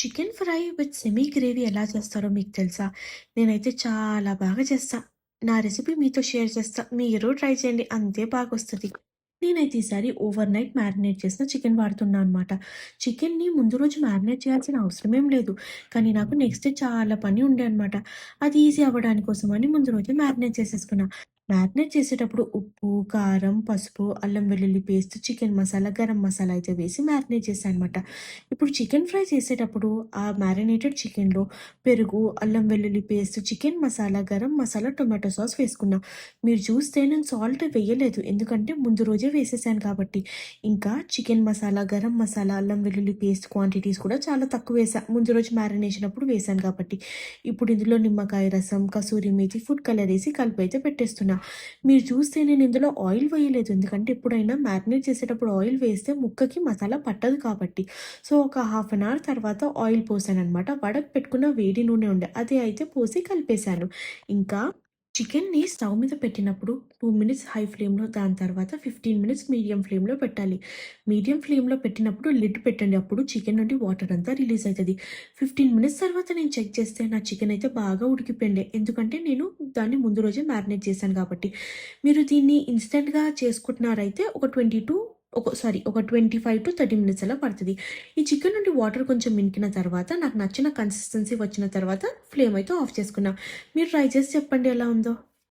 Chicken fry with semi gravy ఎలా చేస్తారో మీకు తెలుసా? నేనైతే చాలా బాగా చేస్తా. నా రెసిపీ మీతో షేర్ చేస్తా. మీరు ట్రై చేయండి. అంతే బాగొస్తది. నేనైతే ఈసారి ఓవర్ నైట్ మ్యారినేట్ చేసిన చికెన్ వాడుతున్నా అనమాట. చికెన్‌ని ముందు రోజు మ్యారినేట్ చేయాల్సిన అవసరమేం లేదు. కానీ నాకు నెక్స్ట్ డే చాలా పని ఉండే అనమాట. అది ఈజీ అవ్వడాని కోసమని ముందు రోజే మ్యారినేట్ చేసేసుకున్నా. మ్యారినేట్ చేసేటప్పుడు ఉప్పు, కారం, పసుపు, అల్లం వెల్లుల్లి పేస్ట్, చికెన్ మసాలా, గరం మసాలా అయితే వేసి మ్యారినేట్ చేశా అనమాట. ఇప్పుడు చికెన్ ఫ్రై చేసేటప్పుడు ఆ మ్యారినేటెడ్ చికెన్‌లో పెరుగు, అల్లం వెల్లుల్లి paste, chicken masala, garam masala, tomato sauce వేసుకున్నా. మీరు చూస్తే నేను సాల్ట్ వేయలేదు. ఎందుకంటే ముందు రోజే వేసేసాను కాబట్టి. ఇంకా చికెన్ మసాలా, గరం మసాలా, అల్లం వెల్లుల్లి పేస్ట్ క్వాంటిటీస్ కూడా చాలా తక్కువేసా. ముందు రోజు మ్యారినేషన్ అప్పుడు వేశాను కాబట్టి. ఇప్పుడు ఇందులో నిమ్మకాయ రసం, కసూరి మేతి, ఫుడ్ కలర్ ఏసి కలిపైతే పెట్టేస్తున్నా. మీరు చూస్తే నేను ఇందులో ఆయిల్ వేయలేదు. ఎందుకంటే ఎప్పుడైనా మ్యారినేట్ చేసేటప్పుడు ఆయిల్ వేస్తే ముక్కకి మసాలా పట్టదు కాబట్టి. సో, ఒక హాఫ్ అన్ అవర్ తర్వాత ఆయిల్ పోసాననమాట. వడకు పెట్టుకున్న వేడి నూనె ఉండే. అది అయితే పోసి కలిపేశాను. ఇంకా చికెన్‌ని స్టవ్ మీద పెట్టినప్పుడు 2 మినిట్స్ హై ఫ్లేమ్‌లో, దాని తర్వాత 15 మినిట్స్ మీడియం ఫ్లేమ్‌లో పెట్టాలి. మీడియం ఫ్లేమ్‌లో పెట్టినప్పుడు లిడ్ పెట్టండి. అప్పుడు చికెన్ నుండి వాటర్ అంతా రిలీజ్ అయితది. 15 మినిట్స్ తర్వాత నేను చెక్ చేస్తే నా చికెన్ అయితే బాగా ఉడికిపోయిండే. ఎందుకంటే నేను దాన్ని ముందు రోజే మ్యారినేట్ చేశాను కాబట్టి. మీరు దీన్ని ఇన్‌స్టంట్‌గా చేసుకుంటున్నారైతే ఒక 25-30 మినిట్స్ అలా పడతది. ఈ చికెన్ నుండి వాటర్ కొంచెం ఇంకిన తర్వాత నాకు నచ్చిన కన్సిస్టెన్సీ వచ్చిన తర్వాత ఫ్లేమ్ అయితే ఆఫ్ చేసుకున్నా. మీరు ట్రై చేసి చెప్పండి ఎలా ఉందో?